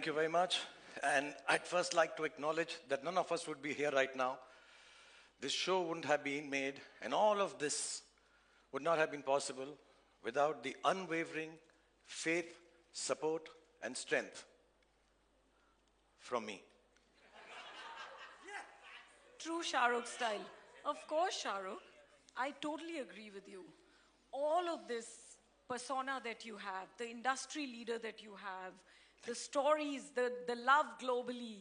you very much. And I'd first like to acknowledge that none of us would be here right now. This show wouldn't have been made, and all of this would not have been possible without the unwavering faith, support, and strength from me. True Shah Rukh style. Of course, Shah Rukh. I totally agree with you. All of this persona that you have, the industry leader that you have, the stories, the love globally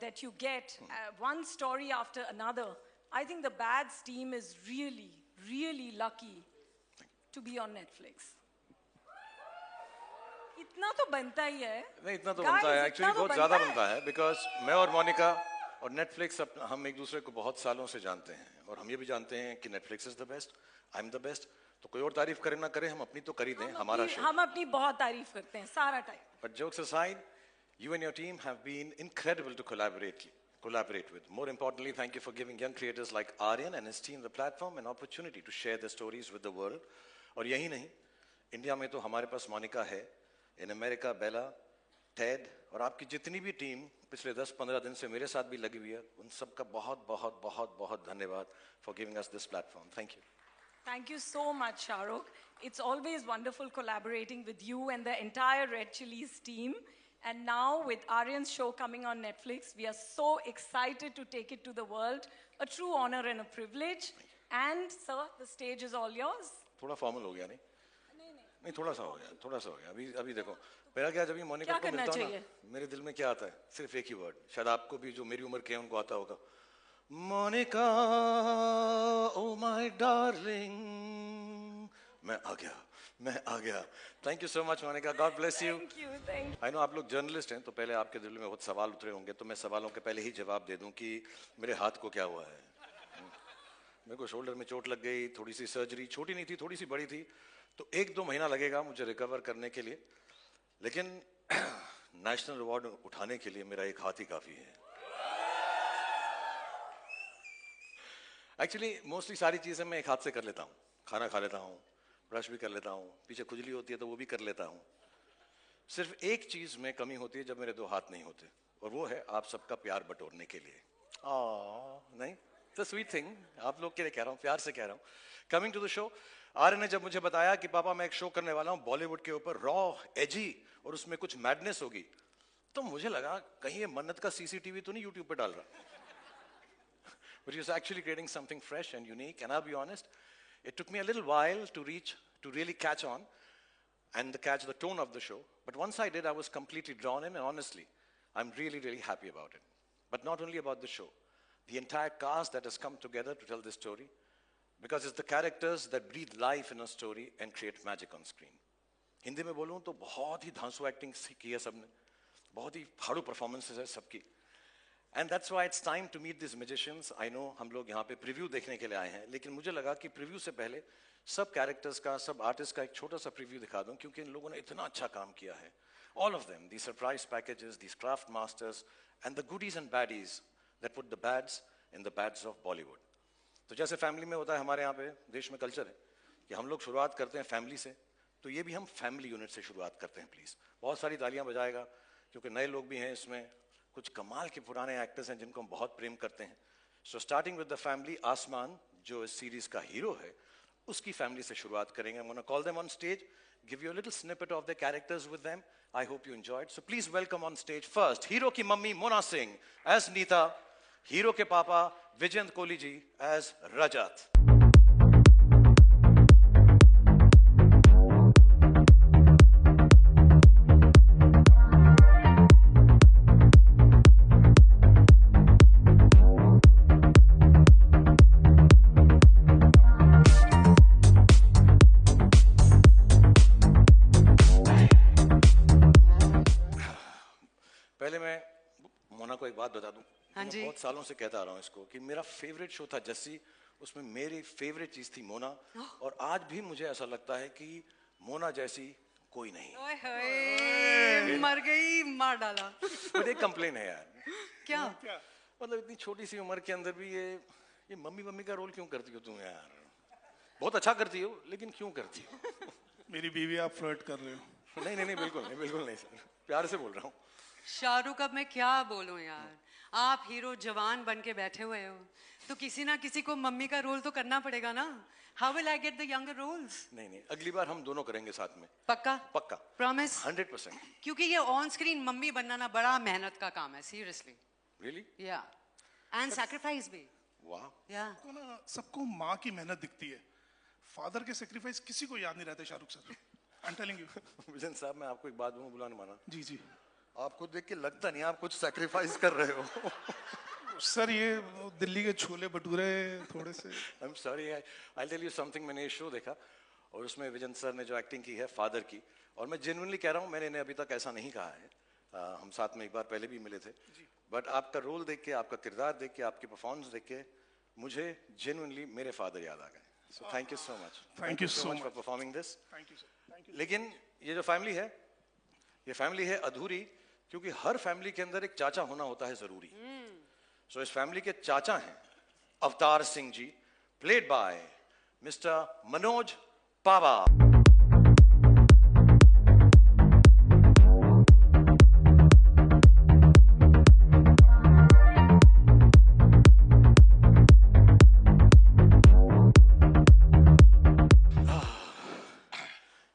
that you get, one story after another. I think the Bads team is really, really lucky to be on Netflix. इतना तो बनता ही है. नहीं इतना तो बनता है. Actually बहुत ज़्यादा बनता है because मैं और मोनिका और Netflix हम एक दूसरे को बहुत सालों से जानते हैं और हम ये भी जानते हैं कि Netflix is the best, I'm the best. तो कोई और तारीफ करे ना करे हम अपनी तो कर ही दें हमारा शो. हम अपनी बहुत तारीफ करते हैं सारा time. But jokes aside, you and your team have been incredible to collaborate with. More importantly, thank you for giving young creators like Aryan and his team the platform and opportunity to share their stories with the world. और यही नहीं, India में तो हमारे पास मोनिका है, in America Bella, Ted और आपकी जितनी भी टीम पिछले 10-15 दिन से मेरे साथ भी लगी हुई है, उन सबका बहुत बहुत बहुत बहुत धन्यवाद for giving us this platform. Thank you. Thank you so much, Shah Rukh. It's always wonderful collaborating with you and the entire Red Chillies team. And now with Aryan's show coming on Netflix, we are so excited to take it to the world. A true honor and a privilege. And sir, the stage is all yours. थोड़ा formal हो गया नहीं? नहीं थोड़ा सा हो गया. अभी देखो. मेरा क्या जब ये मोनिका को मिलता हूँ ना, मेरे दिल में क्या आता है? सिर्फ एक ही वर्ड. शायद आपको भी जो मेरी उम्र के हैं उनको आता होगा. Monica, oh my darling. मैं आ गया. Thank you so much, Monica. God bless you. Thank you. I know आप लोग जर्नलिस्ट हैं, तो पहले आपके दिल में बहुत सवाल उतरे होंगे, तो मैं सवालों के पहले ही जवाब दे दूं कि मेरे हाथ को क्या हुआ है. मेरे को शोल्डर में चोट लग गई, थोड़ी सी सर्जरी, छोटी नहीं थी, थोड़ी सी बड़ी थी, तो 1-2 महीना लगेगा मुझे रिकवर करने के लिए. लेकिन नेशनल अवार्ड उठाने के लिए मेरा एक हाथ ही काफी है. एक्चुअली मोस्टली सारी चीजें मैं एक हाथ से कर लेता हूँ. खाना खा लेता हूँ, ब्रश भी कर लेता हूँ, पीछे खुजली होती है तो वो भी कर लेता हूँ. सिर्फ एक चीज में कमी होती है जब मेरे 2 हाथ नहीं होते, और वो है आप सबका प्यार बटोरने के लिए. नहीं, इट्स अ स्वीट थिंग. आप लोग के लिए कह रहा हूँ, प्यार से कह रहा हूँ. Coming to the show, Aryan ने जब मुझे बताया कि पापा मैं एक शो करने वाला हूँ बॉलीवुड के ऊपर, रॉ, एजी और उसमें कुछ मैडनेस होगी, तो मुझे लगा कहीं ये मन्नत का सीसीटीवी तो नहीं यूट्यूब पे डाल रहा. But he was actually creating something fresh and unique. And I'll be honest, it took me a little while to really catch on and catch the tone of the show. But once I did, I was completely drawn in, and honestly, I'm really, really happy about it. But not only about the show, the entire cast that has come together to tell this story, because it's the characters that breathe life in a story and create magic on screen. Hindi में बोलूँ तो बहुत ही धांसू acting की है सबने, बहुत ही फाड़ू performances है सबकी. And that's why it's time to meet these magicians. I know हम लोग यहाँ पे प्रीव्यू देखने के लिए आए हैं, लेकिन मुझे लगा कि प्रीव्यू से पहले सब कैरेक्टर्स का, सब आर्टिस्ट का एक छोटा सा प्रीव्यू दिखा दूं, क्योंकि इन लोगों ने इतना अच्छा काम किया है. All of them, these surprise packages, these craft masters, and the goodies and baddies that put the bads in the bads of Bollywood. तो जैसे फैमिली में होता है हमारे यहाँ पे देश में कल्चर है कि हम लोग शुरुआत करते हैं फैमिली से, तो ये भी हम फैमिली यूनिट से शुरुआत करते हैं. प्लीज बहुत सारी तालियां बजाएगा, क्योंकि नए लोग भी हैं इसमें, कुछ कमाल के पुराने एक्टर्स हैं जिनको हम बहुत प्रेम करते हैं. So starting with the family, आसमान जो इस सीरीज का हीरो है, उसकी फैमिली से शुरुआत करेंगे. I'm going to call them on stage, give you a little snippet of their characters with them. I hope you enjoyed. So please welcome on stage first hero की mummy Mona Singh as Neeta, hero के पापा Vijayant Kohli ji as रजत. बता दूं, मैं बहुत सालों से कहता आ रहा हूँ इसको कि मेरा फेवरेट शो था जस्सी, उसमें मेरी फेवरेट चीज थी मोना, और आज भी मुझे ऐसा लगता है कि मोना जैसी कोई नहीं. मर गई, मार डाला. बट एक कंप्लेन है यार. क्या? मतलब इतनी छोटी सी उम्र के अंदर भी ये मम्मी का रोल क्यों करती हो तुम यार? बहुत अच्छा करती हो, लेकिन क्यों करती हो? मेरी बीवी आप फ्लर्ट कर रहे हो. नहीं नहीं नहीं, बिल्कुल नहीं सर, प्यार से बोल रहा हूँ। शाहरुख, अब मैं क्या बोलूं यार, आप हीरो जवान बन के बैठे हुए हो, तो किसी ना किसी को मम्मी का रोल तो करना पड़ेगा ना। How will I get the younger roles? नहीं, अगली बार हम दोनों करेंगे साथ में। पक्का? पक्का, प्रॉमिस? 100%। क्योंकि ये ऑन स्क्रीन मम्मी बनना ना बड़ा मेहनत का काम है, सीरियसली। रियली? या एंड सैक्रिफाइस भी। वाह। या तो ना सबको माँ की मेहनत दिखती है, फादर के सेक्रीफाइस किसी को याद नहीं रहते Shahrukh sir. I am telling you. Vision साहब, मैं आपको एक बात बोलूं, बुला नहीं माना। जी जी आपको देख के लगता नहीं आप कुछ सैक्रिफाइस कर रहे हो। सर, ये दिल्ली के छोले भटूरे थोड़े से। I am sorry, I tell you something. मैंने ये शो देखा और उसमें विजन सर ने जो एक्टिंग की है फादर की, और मैं जेन्युइनली कह रहा हूँ, मैंने इन्हें अभी तक ऐसा नहीं कहा है, हम साथ में एक बार पहले भी मिले थे, बट आपका रोल देख के, आपका किरदार देख के, आपकी परफॉर्मेंस देख के मुझे जेन्युइनली मेरे फादर याद आ गए। So thank you so much. Thank you so for much. Performing this. Thank you sir, thank you. लेकिन ये जो फैमिली है, ये फैमिली है अधूरी, क्योंकि हर फैमिली के अंदर एक चाचा होना होता है जरूरी। सो इस फैमिली के चाचा हैं Avtar Singh ji, played by mister Manoj पावा।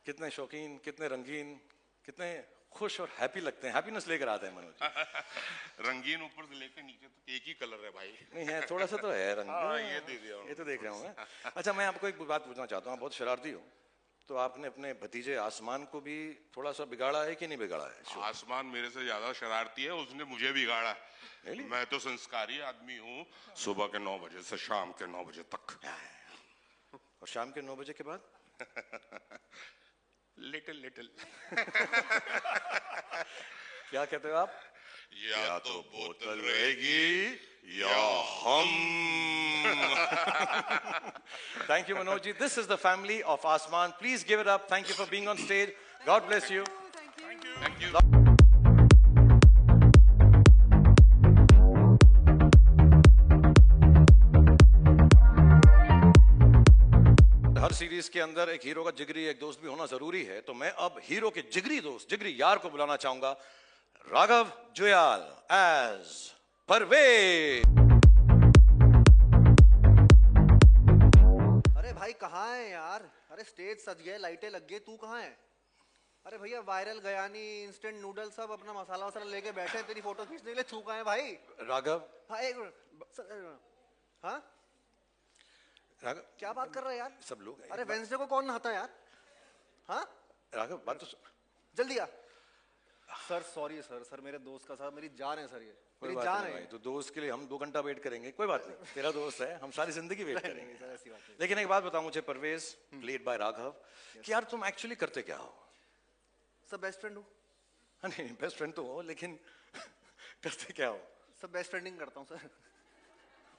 कितने शौकीन, कितने रंगीन, कितने खुश और हैप्पी लगते हैं, हैप्पीनेस लेकर आते हैं मनोज। रंगीन ऊपर से लेकर नीचे तक एक ही कलर है भाई। नहीं है, थोड़ा सा तो है रंग। हाँ, ये दे दिया ये तो देख रहा हूँ मैं। अच्छा, मैं आपको एक बात पूछना चाहता हूँ, आप बहुत शरारती हो, तो आपने अपने भतीजे आसमान को भी थोड़ा सा बिगाड़ा है कि नहीं बिगाड़ा है? आसमान मेरे से ज्यादा शरारती है, उसने मुझे बिगाड़ा। Really? मैं तो संस्कारी आदमी हूँ, सुबह के 9 बजे से शाम के 9 बजे तक। और शाम के 9 बजे के बाद? लिटिल क्या कहते हो आप? या तो बोतल रहेगी या हम। Thank you, Manoj ji. This is the family of Asman. Please give it up. Thank you for being on stage. God bless you. Thank you. Her series के अंदर एक हीरो का जिगरी एक दोस्त भी होना जरूरी है, तो मैं अब हीरो के जिगरी दोस्त, जिगरी यार को बुलाना चाहूंगा, राघव जुयाल एज परवेज। अरे भाई कहाँ है यार? अरे स्टेज सज गया, लाइटें लग गई, तू कहाँ है? अरे भैया वायरल गयानी इंस्टेंट नूडल सब अपना मसाला वसाला लेके बैठे हैं तेरी फोटो खींचने के लिए, तू कहाँ है भाई? राघव, हाँ एक मिनट। हाँ राघव क्या बात कर रहा है यार? सब लोग। अरे वेंसडे को कौन नहाता है यार? हाँ राघव, बात तो जल्दी आ। सर सॉरी सर मेरे दोस्त का साथ, मेरी जान है सर, ये कोई मेरी बात जान नहीं है। भाई, तो दोस्त के लिए हम 2 घंटा वेट करेंगे, कोई बात नहीं, तेरा दोस्त है, हम सारी जिंदगी वेट नहीं, करेंगे। सर ऐसी बात नहीं। लेकिन एक बात बताओ मुझे परवेज, प्लेड बाय राघव, कि यार तुम एक्चुअली करते क्या हो? सर बेस्ट फ्रेंड हूँ। हाँ, नहीं बेस्ट फ्रेंड तो हो, लेकिन करते क्या हो? सर बेस्ट फ्रेंडिंग करता हूँ सर।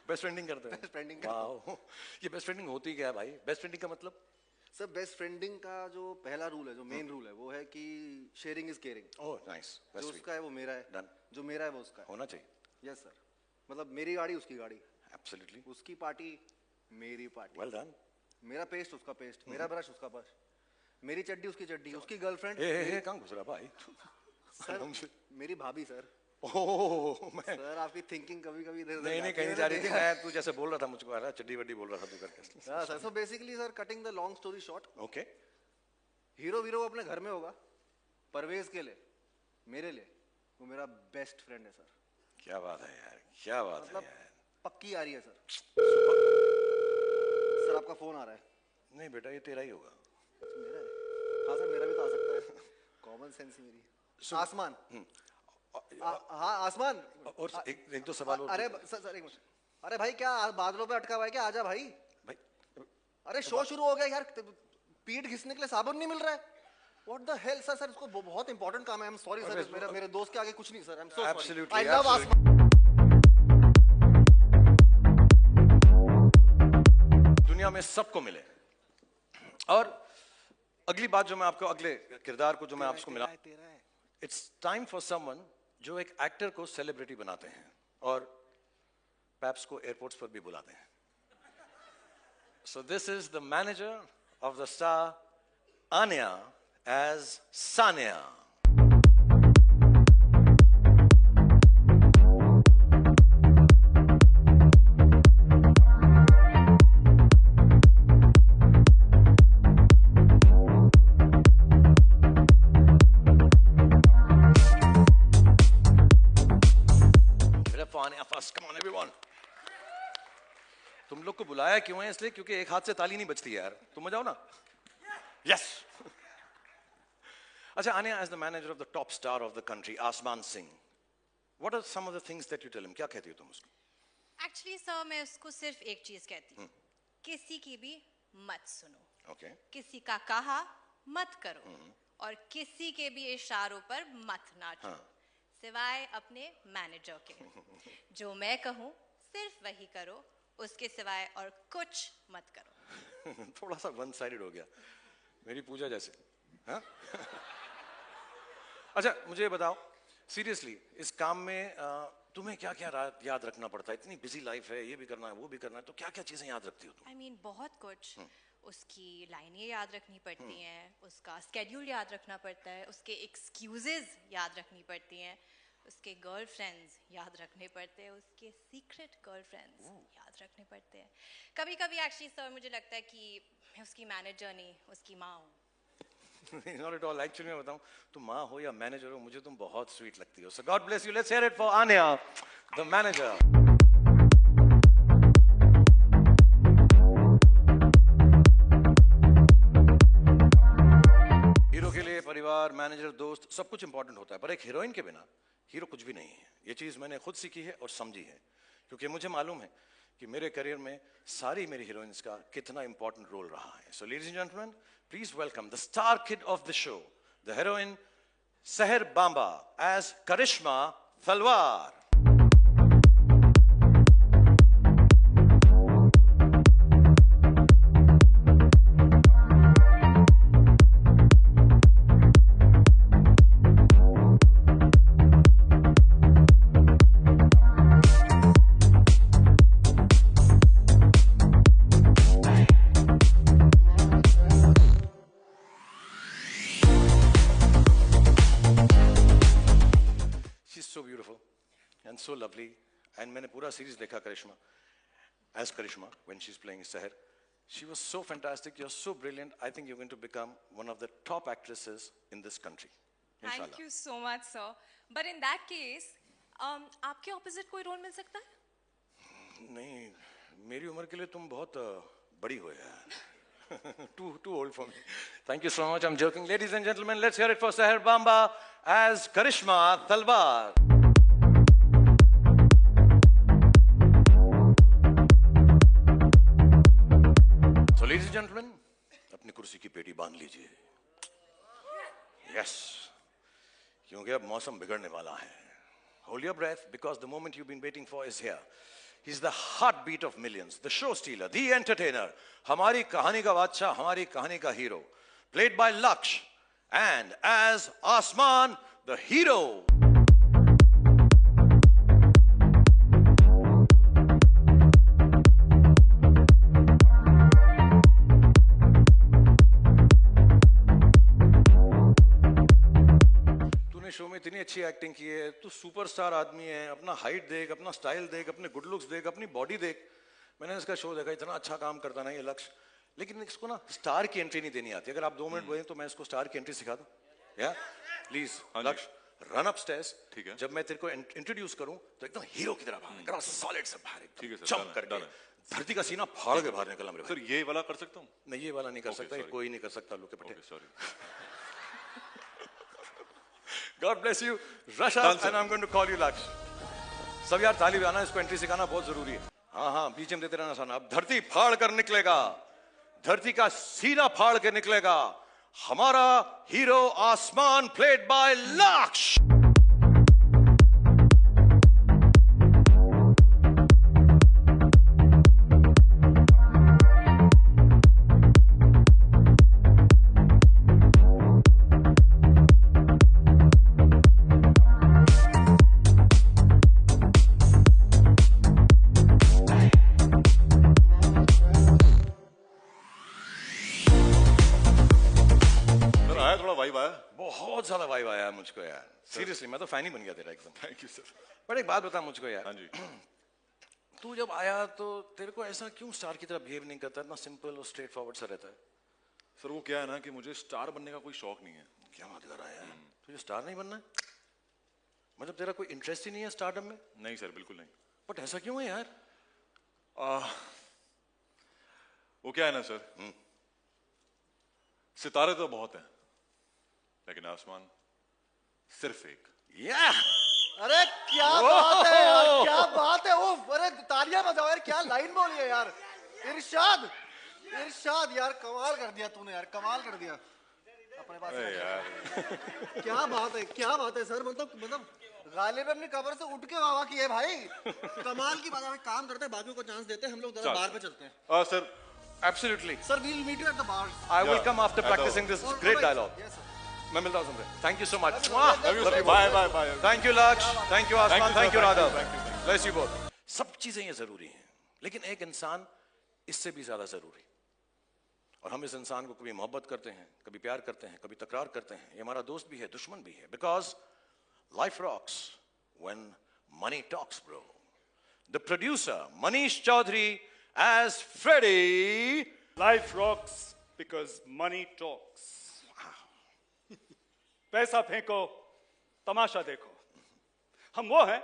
बेस्ट फ्रेंडिंग करते हो? Best friending करता वाह, ये बेस्ट फ्रेंडिंग होती क्या है भाई? बेस्ट फ्रेंडिंग का मतलब? सर बेस्ट फ्रेंडिंग का जो पहला रूल है, जो मेन रूल है, वो है कि sharing is caring. Oh nice, जो उसका है वो मेरा है, Done. जो मेरा है वो उसका है। होना चाहिए। यस सर, मतलब मेरी गाड़ी उसकी गाड़ी, एब्सोल्युटली, उसकी पार्टी मेरी पार्टी, वेल डन। मेरा पेस्ट उसका पेस्ट, मेरा ब्रश उसका ब्रश, मेरी चड्डी उसकी चड्डी, उसकी गर्लफ्रेंड ए कहाँ घुस रहा भाई? सर मेरी भाभी सर। ओह मैं सर आपकी थिंकिंग कभी कभी इधर नहीं कहीं जा रही थी, मैं तू जैसे बोल रहा था मुझको आ रहा चड्डी वड्डी बोल रहा था तू करके। हाँ sir, so basically sir cutting the long story short, okay, hero वीरो अपने घर में होगा, परवेज के लिए, मेरे लिए वो मेरा बेस्ट फ्रेंड है सर। क्या बात है यार, क्या बात है मतलब यार। पक्की आ रही है सर। सर आपका फोन आ रहा है। नहीं बेटा, ये तेरा ही होगा। मेरा है? हाँ सर मेरा भी तो आ सकता है, कॉमन सेंस ही मेरी। आसमान, हाँ आसमान। और एक दो सवाल और। अरे सर एक मिनट, अरे भाई क्या बादलों पे अटका हुआ है क्या? आजा भाई। भाई अरे शो शुरू हो गया यार, पीठ घिसने के लिए साबुन नहीं मिल रहा है। What the hell sir? Sir इसको बहुत इंपॉर्टेंट काम है। I'm sorry सर, मेरे दोस्त के आगे कुछ नहीं sir. I'm so sorry. Absolutely, I love absolutely. आसमान। दुनिया में सबको मिले। और अगली बात जो मैं आपको, अगले किरदार को जो मैं आपको मिला, इट्स टाइम फॉर समवन जो एक एक्टर को सेलिब्रिटी बनाते हैं और पैप्स को एयरपोर्ट्स पर भी बुलाते हैं। So this is the manager of the star Anya as Sania. Come on everyone. तुम लोग को बुलाया क्यों है? इसलिए क्योंकि एक हाथ से ताली नहीं बजती यार. तुम मजाओ ना. Yes. अच्छा, Anya, as the manager of the top star of the country, Asman Singh, what are some of the things that you tell him? क्या कहती हो तुम उसको? एक्चुअली सर मैं उसको सिर्फ एक चीज कहती हूँ, किसी की भी मत सुनो. Okay. किसी का कहा मत करो और किसी के भी इशारों पर मत नाचो, सिवाय अपने मैनेजर के. जो मैं कहूँ सिर्फ वही करो, उसके सिवाय और कुछ मत करो. थोड़ा सा वन साइडेड हो गया, मेरी पूजा जैसे. हाँ? अच्छा, मुझे बताओ सीरियसली, इस काम में तुम्हें क्या क्या याद रखना पड़ता है? इतनी बिजी लाइफ है, ये भी करना है, वो भी करना है, तो क्या क्या चीजें याद रखती हो तुम? I mean, बहुत कुछ. उसकी लाइनें याद रखनी पड़ती हैं, उसका स्केड्यूल याद रखना पड़ता है, उसके एक्सक्यूजेज याद रखनी पड़ती हैं, उसके गर्लफ्रेंड्स याद रखने पड़ते हैं, उसके सीक्रेट गर्लफ्रेंड्स याद रखने पड़ते हैं. कभी कभी एक्चुअली सर मुझे लगता है कि मैं उसकी मैनेजर नहीं, उसकी माँ हूँ. Not at all. Actually मैं बताऊं, तुम माँ हो या मैनेजर हो, मुझे तुम बहुत स्वीट लगती हो. So God bless you. Let's hear it for Anya, the manager. Hero के लिए परिवार, मैनेजर, दोस्त सब कुछ इंपॉर्टेंट होता है, पर एक हीरोइन के बिना हीरो कुछ भी नहीं है. ये चीज मैंने खुद सीखी है और समझी है, क्योंकि मुझे मालूम है कि मेरे करियर में सारी मेरी हीरोइंस का कितना इंपॉर्टेंट रोल रहा है. So ladies and gentlemen, please welcome the star kid of the show, the heroine Seher Bamba as Karishma Talwar. So beautiful and so lovely, and मैंने पूरा सीरीज देखा करिश्मा, as Karishma when she's playing Seher. She was so fantastic. You're so brilliant. I think you're going to become one of the top actresses in this country. Inshallah. Thank you so much, sir. But in that case, आपके opposite कोई role मिल सकता है? नहीं, मेरी उम्र के लिए तुम बहुत बड़ी हो यार. Too old for me. Thank you so much. I'm joking. Ladies and gentlemen, let's hear it for Seher Bamba as Karishma Talwar. So, ladies and gentlemen, अपनी कुर्सी की पेटी बांध लीजिए. Yes, क्योंकि अब मौसम बिगड़ने वाला है. Hold your breath, because the moment you've been waiting for is here. He's the heartbeat of millions, the show stealer, the entertainer. हमारी कहानी का बादशाह, हमारी कहानी का hero. Played by Laksh, and as Asman, the hero. Show में इतनी अच्छी एक्टिंग की है, तू सुपरस्टार आदमी है. अपना हाइट देख, अपना स्टाइल देख, अपने गुड लुक्स देख, अपनी बॉडी देख. मैंने इसका शो देखा, इतना अच्छा काम करता ना ये लक्ष्य, लेकिन इसको ना स्टार की एंट्री नहीं देनी आती. अगर आप 2 मिनट बोले तो मैं इसको स्टार की एंट्री सिखा दूं. या प्लीज लक्ष्य, रन अप स्टेयर्स. ठीक है. जब मैं तेरे को इंट्रोड्यूस करूं तो एकदम हीरो की तरह भाग, एकदम सॉलिड से बाहर, ठीक है सर, जंप करके धरती का सीना फाड़ के बाहर निकलना मेरे. सर ये वाला कर सकता हूँ? नहीं, ये वाला नहीं कर सकता, कोई नहीं कर सकता. लोग के पटे. Sorry. God bless you. Rush up and I'm going to call you Laksh. सब यार ताली बजाना, इसको एंट्री सिखाना बहुत जरूरी है. हाँ, बीच में देते रहना साना. अब धरती फाड़ कर निकलेगा, धरती का सीना फाड़ के निकलेगा हमारा हीरो आसमान, played by Laksh. ज्यादा वाइब आया मुझको यार, सीरियसली मैं तो फैन ही बन गया तेरा एकदम। Thank you sir. पर एक बात बता मुझको यार, हाँ जी। तू जब आया तो तेरे को ऐसा क्यों स्टार की तरह बिहेव नहीं करता, इतना सिंपल और स्ट्रेट फॉरवर्ड सा रहता है? सर वो क्या है ना कि मुझे स्टार बनने का कोई शौक नहीं है। क्या बात कर रहा है यार, तुझे स्टार नहीं बनना है? मतलब तेरा कोई इंटरेस्ट ही नहीं है स्टारडम में? नहीं सर, बिल्कुल नहीं। बट ऐसा क्यों है यार? वो क्या है ना सर, सितारे तो बहुत हैं लेकिन आसमान सिर्फ एक। या अरे क्या बात है यार, क्या बात है। वो अरे तालियां बजाओ यार, क्या लाइन बोली है यार। इरशाद, इरशाद यार, कमाल कर दिया तूने यार, कमाल कर दिया। अपने पास यार क्या बात है, क्या बात है सर। मतलब गालिब अपनी कब्र से उठ के वाह की है भाई, कमाल की बात है। काम करते हैं, बाकियों को चांस देते हैं, हम लोग जरा बाहर पे चलते हैं। Sir absolutely sir, we'll meet you at the bar. I will come after practising this great dialogue. Yes sir. मैं मिलता हूं तुमसे। Thank you so much. Bye bye bye. Thank you Lakshya, thank you Aasmaan, thank you Radha, thank you, thank bless you both. सब चीजें ये जरूरी हैं, लेकिन एक इंसान इससे भी ज्यादा जरूरी। और हम इस इंसान को कभी मोहब्बत करते हैं, कभी प्यार करते हैं, कभी तकरार करते हैं। ये हमारा दोस्त भी है, दुश्मन भी है, because life rocks when money talks bro. The producer Manish Chaudhary as Freddy. Life rocks because money talks. पैसा फेंको, तमाशा देखो। हम वो हैं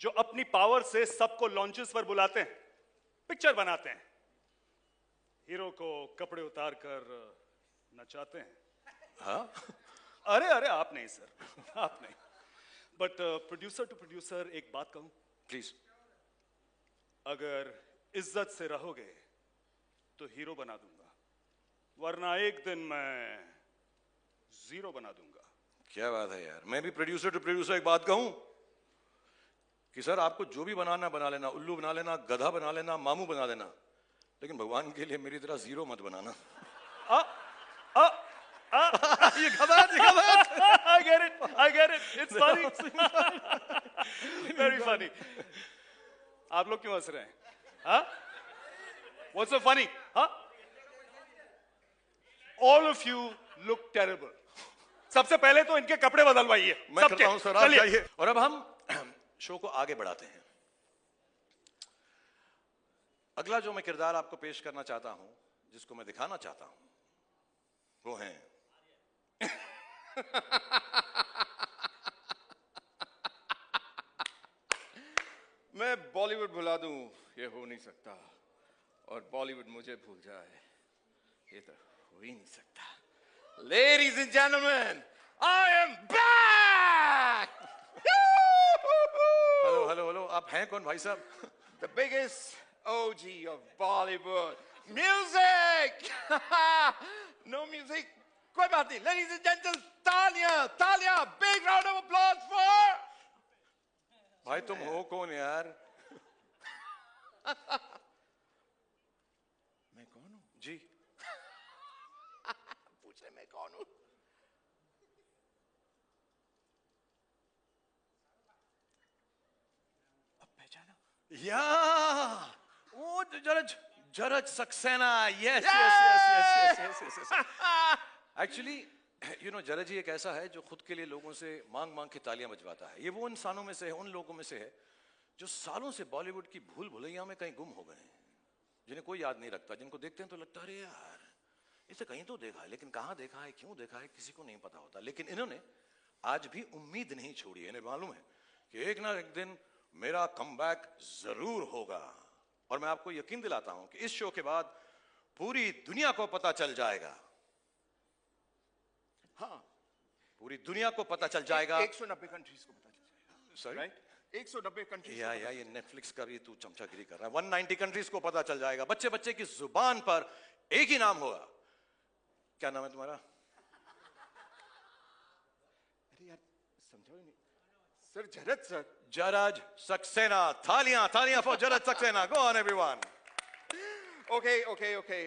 जो अपनी पावर से सबको लॉन्चेस पर बुलाते हैं, पिक्चर बनाते हैं, हीरो को कपड़े उतार कर नचाते हैं। हाँ? अरे अरे आप नहीं सर, आप नहीं। बट प्रोड्यूसर टू प्रोड्यूसर एक बात कहूं, प्लीज। अगर इज्जत से रहोगे तो हीरो बना दूंगा, वरना एक दिन मैं जीरो बना दूंगा। क्या बात है यार। मैं भी प्रोड्यूसर टू प्रोड्यूसर एक बात कहूं कि सर आपको जो भी बनाना बना लेना, उल्लू बना लेना, गधा बना लेना, मामू बना लेना, लेकिन भगवान के लिए मेरी तरह जीरो मत बनाना। ये गधा I get it, it's funny, very funny। आप लोग क्यों हंस रहे हैं? हाँ? What's so funny? Huh? All of you look terrible. सबसे पहले तो इनके कपड़े बदलवाइए। मैं करता हूं सर, आप जाइए। और अब हम शो को आगे बढ़ाते हैं। अगला जो मैं किरदार आपको पेश करना चाहता हूं, जिसको मैं दिखाना चाहता हूं, वो है मैं बॉलीवुड भुला दूं, ये हो नहीं सकता, और बॉलीवुड मुझे भूल जाए, ये तो हो ही नहीं सकता। Ladies and gentlemen, I am back! Hello hello hello, आप हैं कौन भाई साहब? The biggest OG of Bollywood. Music! No music? कोई बात नहीं। Ladies and gentlemen, तालियां, तालियां, big round of applause for... भाई तुम हो कौन यार? मैं कौन हूँ? जी पूछ रहे मैं कौन हूँ? अब पहचाना? या ओ George Saxena. Yes yes yes yes yes. Actually you know, George ji एक ऐसा है जो खुद के लिए लोगों से मांग मांग के तालियां बजवाता है। ये वो इंसानों में से है, उन लोगों में से है जो सालों से बॉलीवुड की भूल भुलैया में कहीं गुम हो गए हैं, जिन्हें कोई याद नहीं रखता, जिनको देखते हैं तो लगता है अरे यार इसे कहीं तो देखा है, लेकिन कहाँ देखा है, क्यों देखा है, किसी को नहीं पता होता। लेकिन इन्होंने आज भी उम्मीद नहीं छोड़ी है। इन्हें मालूम है कि एक ना एक दिन मेरा कमबैक जरूर होगा। और मैं आपको यकीन दिलाता हूं कि इस शो के बाद पूरी दुनिया को पता चल जाएगा। हाँ, पूरी दुनिया को पता चल जाएगा। 190 कंट्रीज को पता चल जाएगा। Sorry, right? 190 कंट्रीज। या ये नेटफ्लिक्स का भी तू चमचागिरी कर रहा है। 190 कंट्रीज को पता चल जाएगा। बच्चे बच्चे की जुबान पर एक ही नाम होगा। क्या नाम है तुम्हारा? अरे यार समझो ही नहीं sir. George sir. George Saxena. थालियां थालियां for George Saxena. Go on everyone. Okay.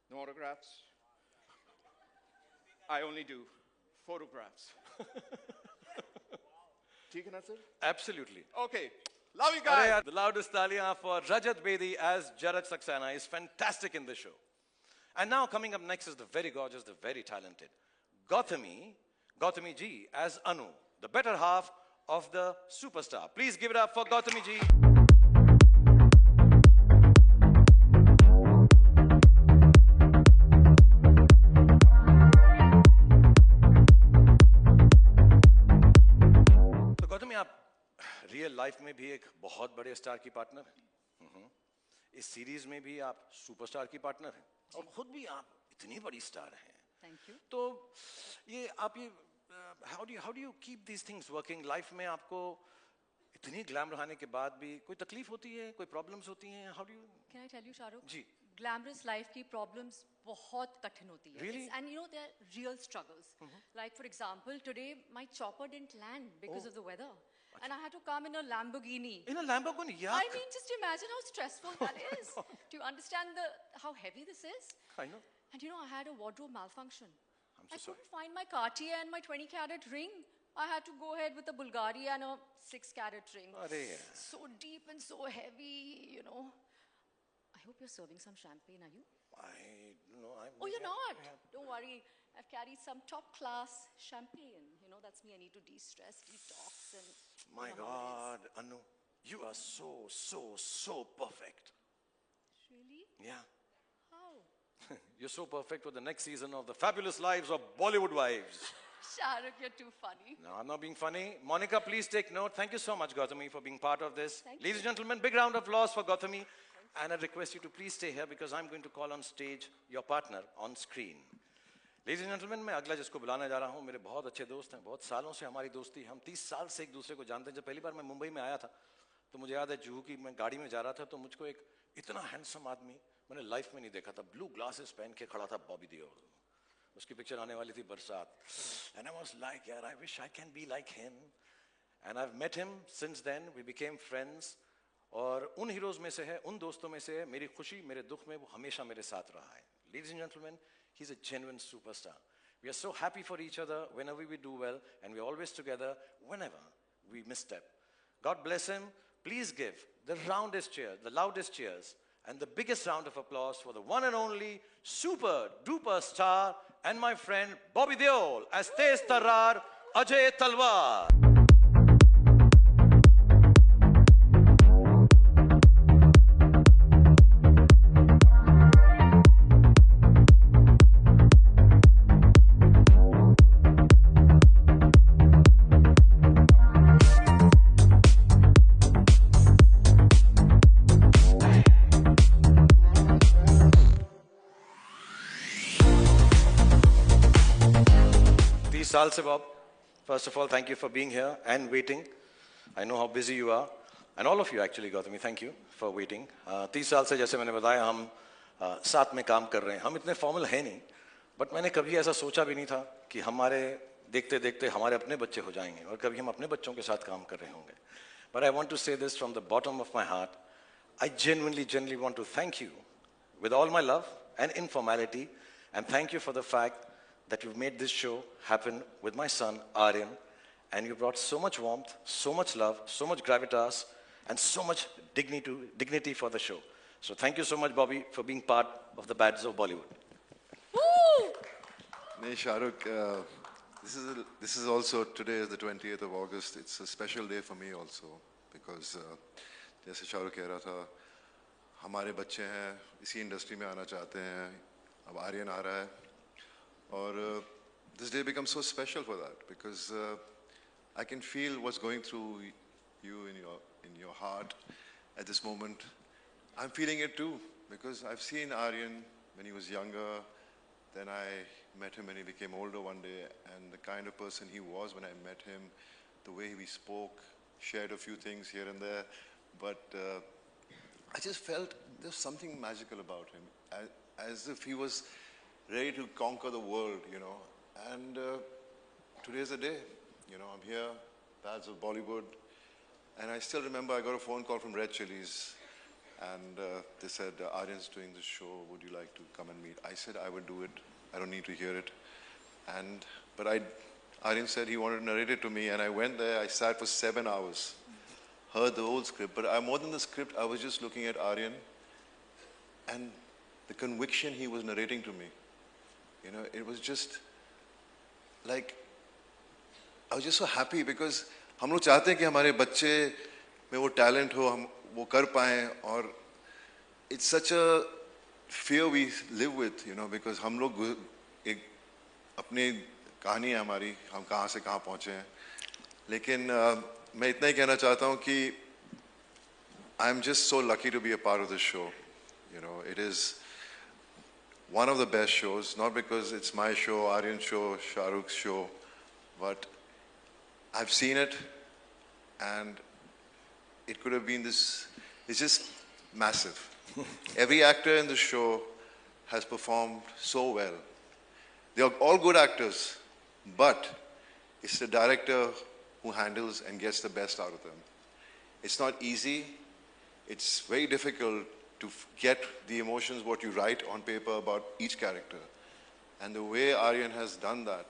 No autographs. I only do photographs. ठीक है ना sir? Absolutely. Okay. Love you guys. The loudest taaliyan for Rajat Bedi as Jaraj Saxena is fantastic in this show. And now coming up next is the very gorgeous, the very talented Gautami ji as Anu, the better half of the superstar. Please give it up for Gautami ji. तो गौतमी, आप real life में भी एक बहुत बड़े star की partner हैं। इस सीरीज में भी आप सुपरस्टार की पार्टनर हैं और खुद भी आप इतनी बड़ी स्टार हैं। Thank you. तो ये आप ये how do you keep these things working? Life में आपको इतनी ग्लैमर आने के बाद भी कोई तकलीफ होती है, कोई प्रॉब्लम्स होती हैं? How do you? Can I tell you, Shahrukh? जी। Glamorous life की problems बहुत कठिन होती है. Really? And you know, there are real struggles. Like for example, today my chopper didn't land because of the weather. And I had to come in a Lamborghini. In a Lamborghini? Yeah. I mean, just imagine how stressful that is. Do you understand how heavy this is? I know. And you know, I had a wardrobe malfunction. I'm so I sorry. couldn't find my Cartier and my 20-carat ring. I had to go ahead with a Bulgari and a 6-carat ring. Arey. So deep and so heavy, you know. I hope you're serving some champagne, are you? Oh, you're not? Don't worry. I've carried some top-class champagne. You know, that's me. I need to de-stress, detox, and... My you know how it God, Anu, you are so perfect. is. Really? Yeah. How? You're so perfect for the next season of The Fabulous Lives of Bollywood Wives. Shahrukh, you're too funny. No, I'm not being funny. Monica, please take note. Thank you so much, Gautami, for being part of this. Thank Ladies and gentlemen, big round of applause for Gautami. And I request you to please stay here because I'm going to call on stage your partner on screen. Ladies and gentlemen, मैं अगला जिसको बुलाने जा रहा हूँ, मेरे बहुत अच्छे दोस्त हैं, बहुत सालों से हमारी दोस्ती, हम 30 साल से एक दूसरे को जानते हैं। जब पहली बार मैं मुंबई में आया था, तो मुझे याद है जुहू की मैं गाड़ी में जा रहा था, तो मुझको एक इतना हैंडसम आदमी मैंने लाइफ में नहीं देखा था। ब्लू ग्लासेस पहन के खड़ा था, बॉबी देओल। उसकी पिक्चर आने वाली थी बरसात, and I was like, यार, I wish I can be like him. And I've met him since then. We became friends. और उन हीरोज में से है, उन दोस्तों में से है, मेरी खुशी, मेरे दुख में वो हमेशा मेरे साथ रहा है। Ladies and gentlemen, he's a genuine superstar. We are so happy for each other whenever we do well, and we're always together whenever we misstep. God bless him. Please give the roundest cheers, the loudest cheers, and the biggest round of applause for the one and only super duper star and my friend Bobby Deol as Tez Tarrar Ajay Talwar. साल से Bob, first of all, thank you for being here and waiting. I know how busy you are, and all of you actually, Gautami, thank you for waiting. 30 साल से जैसे मैंने बताया हम साथ में काम कर रहे हैं। हम इतने फॉर्मल हैं नहीं, बट मैंने कभी ऐसा सोचा भी नहीं था कि हमारे देखते देखते हमारे अपने बच्चे हो जाएंगे और कभी हम अपने बच्चों के साथ काम कर रहे होंगे। But I want to say this from the bottom of my heart. I genuinely want to thank you with all my love and informality, and thank you for the fact that you've made this show happen with my son, Aryan, and you brought so much warmth, so much love, so much gravitas, and so much dignity for the show. So thank you so much, Bobby, for being part of the Bads of Bollywood. Woo! Nee, Shahrukh, this is also, today is the 20th of August. It's a special day for me also, because जैसे शाहरुख कह रहा था, हमारे बच्चे हैं, इसी industry में आना चाहते हैं, अब आर्यन आ रहा है, और this day becomes so special for that, because I can feel what's going through you in your heart at this moment. I'm feeling it too, because I've seen Aryan when he was younger, then I met him when he became older one day, and the kind of person he was when I met him, the way we spoke, shared a few things here and there, but I just felt there's something magical about him, as if he was ready to conquer the world, you know. And today's the day, you know, I'm here, Bads of Bollywood, and I still remember I got a phone call from Red Chillies, and they said, Aryan's doing this show, would you like to come and meet? I said I would do it, I don't need to hear it. But Aryan said he wanted to narrate it to me, and I went there, I sat for 7 hours, heard the whole script, but more than the script, I was just looking at Aryan, and the conviction he was narrating to me, you know, it was just like, I was just so happy because हम लोग चाहते हैं कि हमारे बच्चे में वो talent हो, हम वो कर पाएं, और it's such a fear we live with, you know, because हम लोग एक अपनी कहानी है हमारी, हम कहाँ से कहाँ पहुँचे हैं, लेकिन मैं इतना ही कहना चाहता हूँ कि I'm just so lucky to be a part of this show. You know, it is one of the best shows, not because it's my show, Aryan's show, Shah Rukh's show, but I've seen it and it could have been this, it's just massive. Every actor in the show has performed so well. They are all good actors, but it's the director who handles and gets the best out of them. It's not easy. It's very difficult to get the emotions, what you write on paper about each character. And the way Aryan has done that,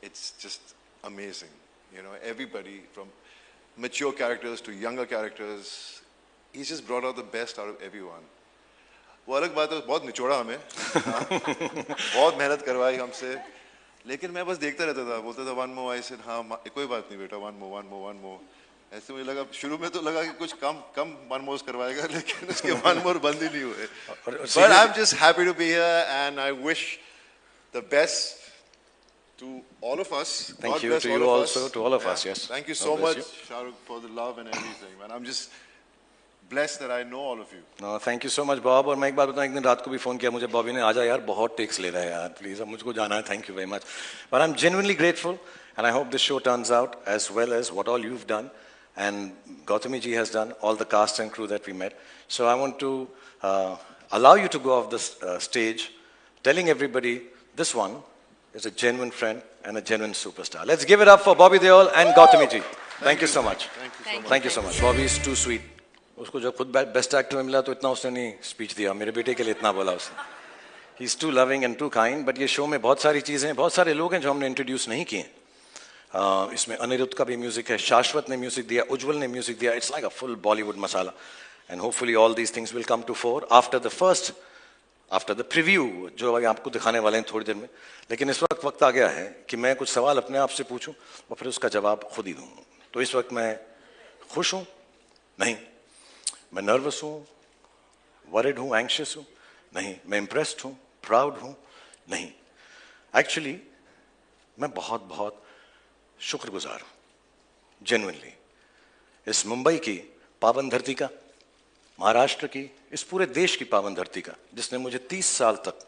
it's just amazing. You know, everybody from mature characters to younger characters, he's just brought out the best out of everyone. वो अलग बात है, बहुत निचोड़ा हमें, बहुत मेहनत करवाई हमसे, लेकिन मैं बस देखता रहता था, बोलता था one more, I said हाँ कोई बात नहीं बेटा, one more. ऐसे मुझे लगा, शुरू में तो लगा कि कुछ कम one more करवाएगा, लेकिन उसके one more बंद ही नहीं हुए. But I'm just happy to be here and I wish the best to all of us. Thank you to you also, to all of us, yes. Thank you so much, Shah Rukh, for the love and everything, man. I'm just blessed that I know all of you. No, thank you so much, Bob. और मैं एक बात बताऊं, एक दिन रात को भी फोन किया मुझे बॉबी ने, आजा यार बहुत टेक्स ले रहा है यार, प्लीज अब मुझको जाना है, thank you very much. But I'm genuinely grateful and I hope this show turns out as well as what all you've done and Gautami ji has done, all the cast and crew that we met. So I want to allow you to go off the stage telling everybody this one is a genuine friend and a genuine superstar. Let's give it up for Bobby Deol and Gautami ji. Thank you so much. Thank you so much. Bobby is too sweet. उसको जब खुद best actor में मिला तो इतना उसने नहीं speech दिया, मेरे बेटे के लिए इतना बोला उसने. He is too loving and too kind. But ये शो में बहुत सारी चीज़ें, बहुत सारे लोग हैं जो हमने इंट्रोड्यूस नहीं किए. इसमें अनिरुद्ध का भी म्यूजिक है, शाश्वत ने म्यूजिक दिया, उज्जवल ने म्यूजिक दिया. It's like a full Bollywood masala and hopefully all these things will come to fore after the preview जो अभी आपको दिखाने वाले हैं थोड़ी देर में. लेकिन इस वक्त आ गया है कि मैं कुछ सवाल अपने आप से पूछूं और फिर उसका जवाब खुद ही दूं. तो इस वक्त मैं खुश हूं? नहीं. मैं नर्वस हूँ, वरिड हूँ, एंग्शियस हूँ? नहीं. मैं इम्प्रेस्ड हूँ, प्राउड हूँ? नहीं. एक्चुअली मैं बहुत शुक्रगुजार हूँ, जेन्युइनली, इस मुंबई की पावन धरती का, महाराष्ट्र की, इस पूरे देश की पावन धरती का, जिसने मुझे 30 साल तक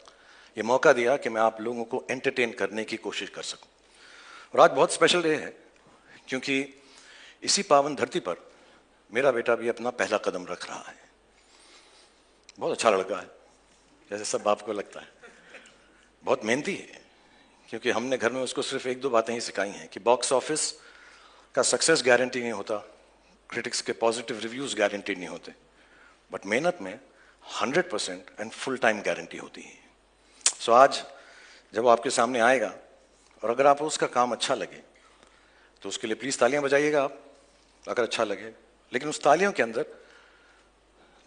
ये मौका दिया कि मैं आप लोगों को एंटरटेन करने की कोशिश कर सकूं. और आज बहुत स्पेशल डे है क्योंकि इसी पावन धरती पर मेरा बेटा भी अपना पहला कदम रख रहा है. बहुत अच्छा लड़का है, जैसे सब बाप को लगता है. बहुत मेहनती है क्योंकि हमने घर में उसको सिर्फ 1-2 बातें ही सिखाई हैं कि बॉक्स ऑफिस का सक्सेस गारंटी नहीं होता, क्रिटिक्स के पॉजिटिव रिव्यूज गारंटी नहीं होते, बट मेहनत में 100% एंड फुल टाइम गारंटी होती है. सो आज जब वो आपके सामने आएगा और अगर आपको उसका काम अच्छा लगे तो उसके लिए प्लीज़ तालियां बजाइएगा आप, अगर अच्छा लगे. लेकिन उस तालियों के अंदर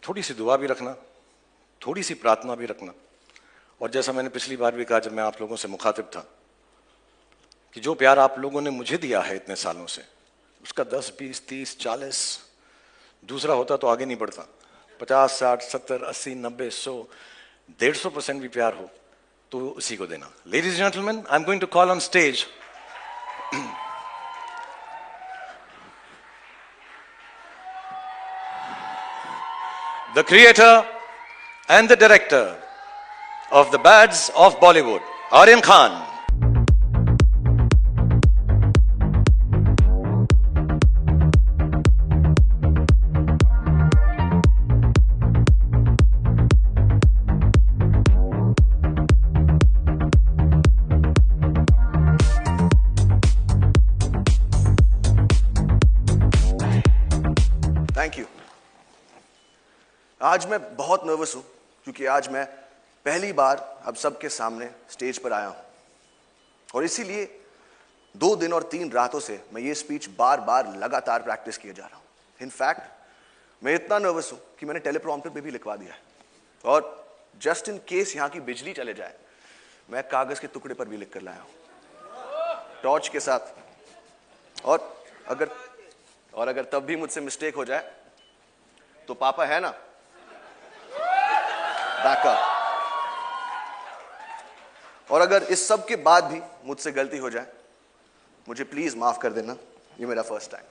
थोड़ी सी दुआ भी रखना, थोड़ी सी प्रार्थना भी रखना. और जैसा मैंने पिछली बार भी कहा जब मैं आप लोगों से मुखातिब था कि जो प्यार आप लोगों ने मुझे दिया है इतने सालों से, उसका 10, 20, 30, 40 दूसरा होता तो आगे नहीं बढ़ता. 50, 60, 70, 80, 90, 100, 150% भी प्यार हो तो उसी को देना. Ladies and gentleman, I am going to call on stage the creator and the director of the Bads of Bollywood, Aryan Khan. Thank you. आज मैं बहुत नर्वस हूँ क्योंकि आज मैं पहली बार अब सबके सामने स्टेज पर आया हूँ और इसीलिए 2 दिन और 3 रातों से मैं ये स्पीच बार लगातार प्रैक्टिस किए जा रहा हूँ. इनफैक्ट मैं इतना नर्वस हूँ कि मैंने टेलीप्रॉम्प्टर पे भी लिखवा दिया है. और जस्ट इन केस यहां की बिजली चले जाए, मैं कागज के टुकड़े पर भी लिख कर लाया हूं, टॉर्च के साथ। और अगर तब भी मुझसे मिस्टेक हो जाए तो पापा है ना, बैकअप। और अगर इस सब के बाद भी मुझसे गलती हो जाए, मुझे प्लीज माफ कर देना, ये मेरा फर्स्ट टाइम है।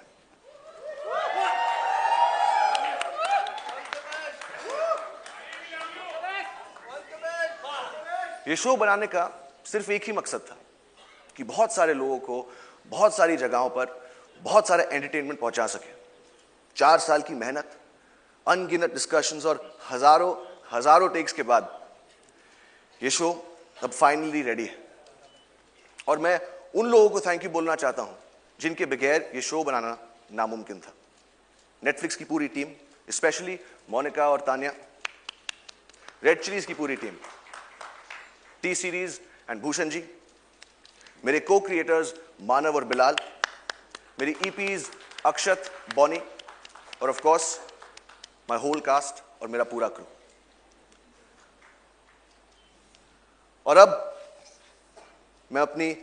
ये शो बनाने का सिर्फ एक ही मकसद था कि बहुत सारे लोगों को बहुत सारी जगहों पर बहुत सारे एंटरटेनमेंट पहुंचा सके। 4 साल की मेहनत, अनगिनत डिस्कशंस और हजारों टेक्स के बाद ये शो अब फाइनली रेडी है। और मैं उन लोगों को थैंक यू बोलना चाहता हूं जिनके बगैर ये शो बनाना नामुमकिन था। नेटफ्लिक्स की पूरी टीम, स्पेशली मोनिका और तानिया, रेड चिलीज की पूरी team, T series and Bhushan ji, मेरे को क्रिएटर्स मानव और बिलाल, मेरी ईपीज अक्षत, बॉनी और of course my whole cast और मेरा पूरा क्रू। और अब मैं अपनी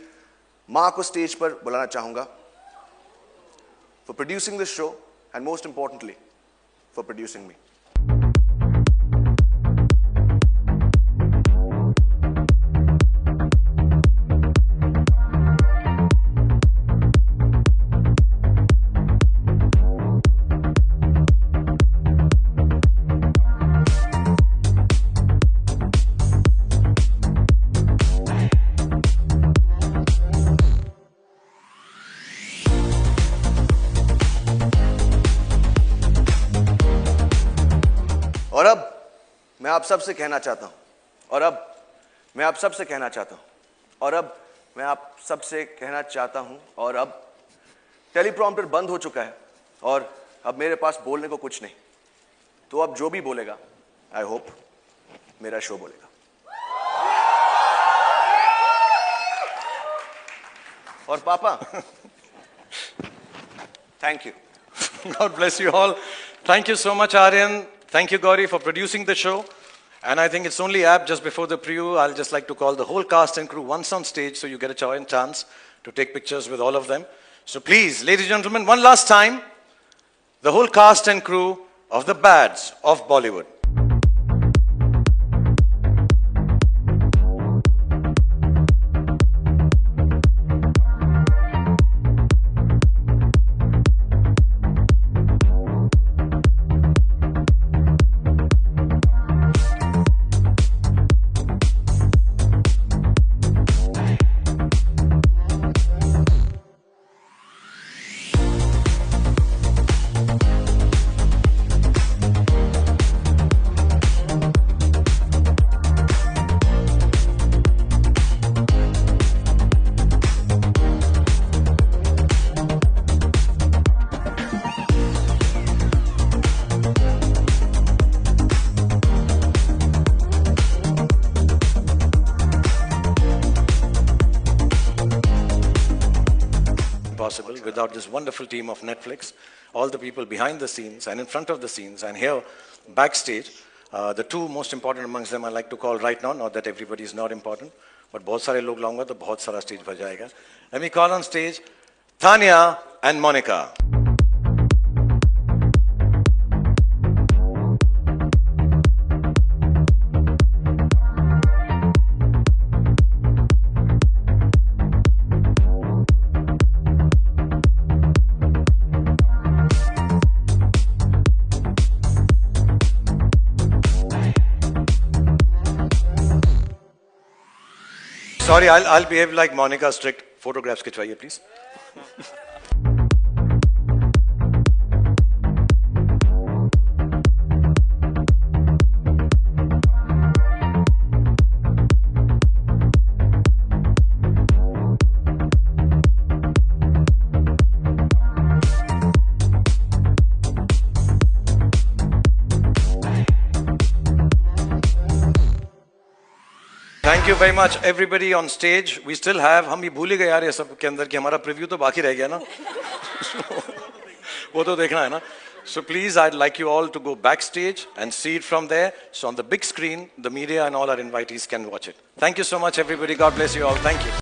मां को स्टेज पर बुलाना चाहूंगा for producing this show and most importantly for producing me. और अब मैं आप सबसे कहना चाहता हूं, और अब मैं आप सबसे कहना चाहता हूं, और अब मैं आप सबसे कहना चाहता हूं, और अब टेलीप्रॉम्प्टर बंद हो चुका है और अब मेरे पास बोलने को कुछ नहीं। तो अब जो भी बोलेगा, आई होप मेरा शो बोलेगा। और पापा, thank you. God bless you all. Thank you so much, Aryan. Thank you, Gauri, for producing the show. And I think it's only apt, just before the preview, I'll just like to call the whole cast and crew once on stage so you get a chance to take pictures with all of them. So please, ladies and gentlemen, one last time, the whole cast and crew of the Bads of Bollywood. Possible without this wonderful team of Netflix, all the people behind the scenes and in front of the scenes and here backstage. The two most important amongst them I like to call right now, not that everybody is not important, but बहुत सारे लोग लाऊंगा तो बहुत सारा stage भर जाएगा. Let me call on stage Tanya and Monica. Sorry, I'll behave like Monica strict. Photographs खिंचवाइए please. Thank you very much, everybody on stage. We still have, हम भी भूल ही गए यार ये सब के अंदर कि हमारा प्रीव्यू तो बाकी रह गया ना. वो तो देखना है ना. So please, I'd like you all to go backstage and see it from there. So on the big screen, the media and all our invitees can watch it. Thank you so much, everybody. God bless you all. Thank you.